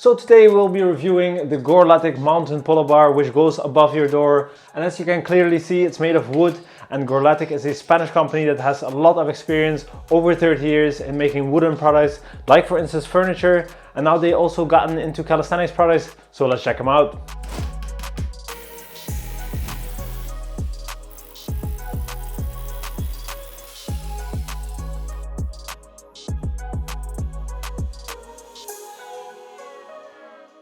So today we'll be reviewing the Gorletic mountain pull-up bar, which goes above your door. And as you can clearly see, it's made of wood, and Gorletic is a Spanish company that has a lot of experience, over 30 years, in making wooden products, like for instance furniture, and now they also gotten into calisthenics products, so let's check them out.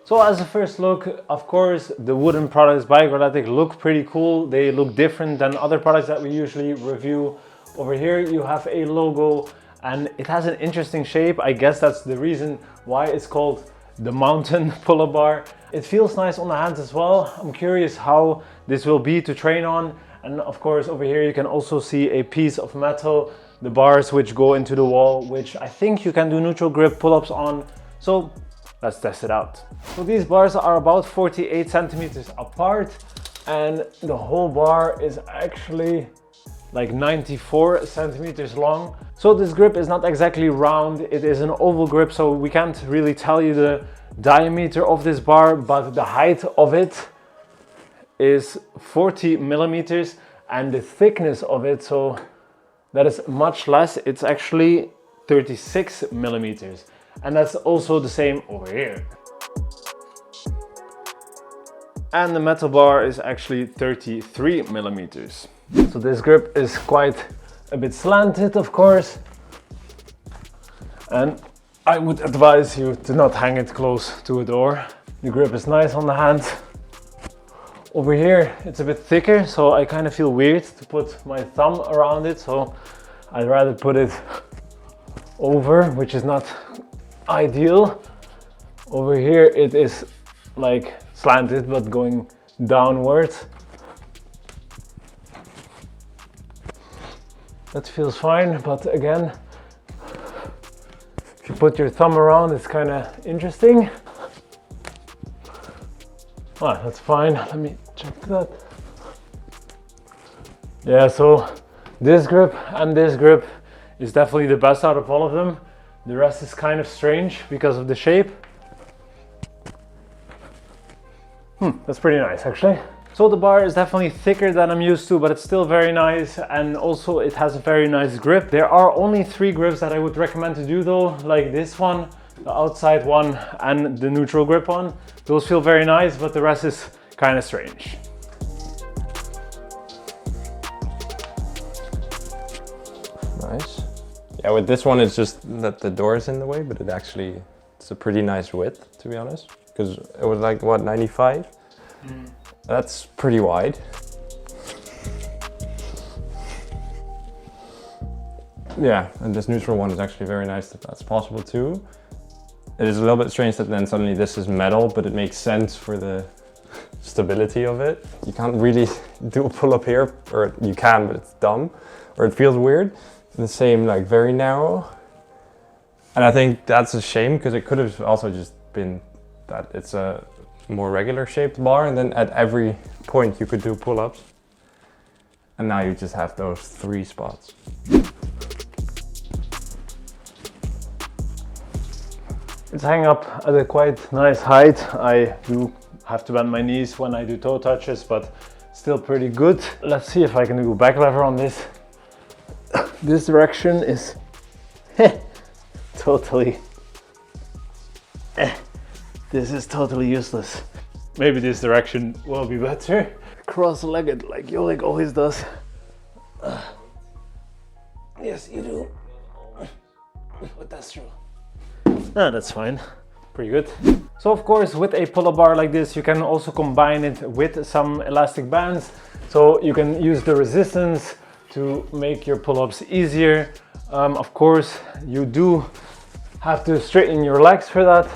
So as a first look, of course, the wooden products by Gorletic look pretty cool. They look different than other products that we usually review. Over here you have a logo and it has an interesting shape. I guess that's the reason why it's called the mountain pull-up bar. It feels nice on the hands as well. I'm curious how this will be to train on. And of course over here you can also see a piece of metal, the bars which go into the wall, which I think you can do neutral grip pull-ups on. So let's test it out. So these bars are about 48 centimeters apart, and the whole bar is actually like 94 centimeters long. So this grip is not exactly round, it is an oval grip, so we can't really tell you the diameter of this bar, but the height of it is 40 millimeters and the thickness of it, so that is much less, it's actually 36 millimeters. And that's also the same over here. And the metal bar is actually 33 millimeters. So this grip is quite a bit slanted, of course. And I would advise you to not hang it close to a door. The grip is nice on the hand. Over here it's a bit thicker, so I kind of feel weird to put my thumb around it. So I'd rather put it over, which is not ideal. Over here it is like slanted but going downwards. That feels fine, but again, if you put your thumb around, it's kind of interesting. Ah, that's fine. Let me check that. Yeah, so this grip and this grip is definitely the best out of all of them. The rest is kind of strange because of the shape. That's pretty nice actually. So the bar is definitely thicker than I'm used to, but it's still very nice, and also it has a very nice grip. There are only 3 grips that I would recommend to do though, like this one, the outside one, and the neutral grip one. Those feel very nice, but the rest is kind of strange. Nice. Yeah, with this one it's just that the door is in the way, but it's a pretty nice width, to be honest, because it was like, what, 95? That's pretty wide. Yeah, and this neutral one is actually very nice that that's possible too. It is a little bit strange that then suddenly this is metal, but it makes sense for the stability of it. You can't really do a pull-up here, or you can, but it's dumb, or it feels weird. The same, like very narrow, and I think that's a shame because it could have also just been that it's a more regular shaped bar, and then at every point you could do pull-ups, and now you just have those 3 spots. It's hanging up at a quite nice height. I do have to bend my knees when I do toe touches, but still pretty good. Let's see if I can do a back lever on this. This direction is totally, this is totally useless. Maybe this direction will be better. Cross-legged like Yolik always does. Yes, you do. But that's true. Ah, that's fine. Pretty good. So of course, with a pull-up bar like this, you can also combine it with some elastic bands. So you can use the resistance to make your pull-ups easier. Of course, you do have to straighten your legs for that.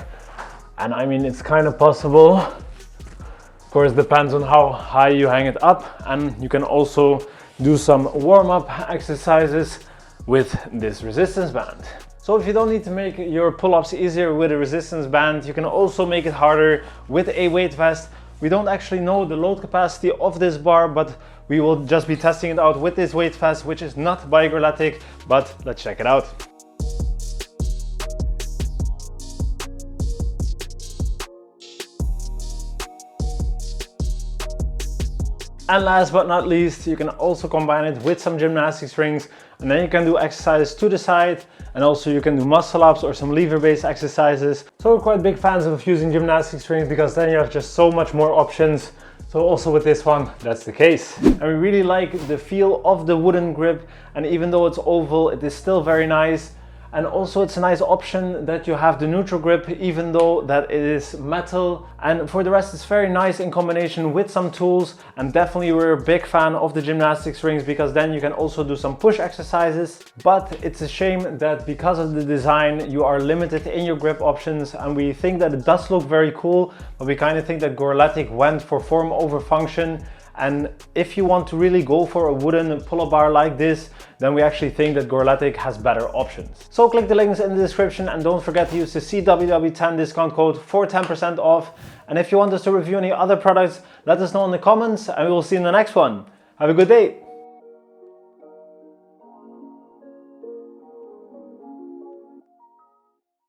And I mean, it's kind of possible. Of course, depends on how high you hang it up. And you can also do some warm-up exercises with this resistance band. So if you don't need to make your pull-ups easier with a resistance band, you can also make it harder with a weight vest. We don't actually know the load capacity of this bar, but we will just be testing it out with this weight vest, which is not by Gorletic, but let's check it out. And last but not least, you can also combine it with some gymnastics rings, and then you can do exercises to the side, and also you can do muscle ups or some lever based exercises. So we're quite big fans of using gymnastics rings because then you have just so much more options. So also with this one, that's the case. And we really like the feel of the wooden grip, and even though it's oval, it is still very nice. And also it's a nice option that you have the neutral grip, even though that it is metal. And for the rest, it's very nice in combination with some tools. And definitely we're a big fan of the gymnastics rings because then you can also do some push exercises. But it's a shame that because of the design, you are limited in your grip options. And we think that it does look very cool, but we kind of think that Gorletic went for form over function. And if you want to really go for a wooden pull-up bar like this, then we actually think that Gorletic has better options. So click the links in the description and don't forget to use the CWW10 discount code for 10% off. And if you want us to review any other products, let us know in the comments and we will see you in the next one. Have a good day.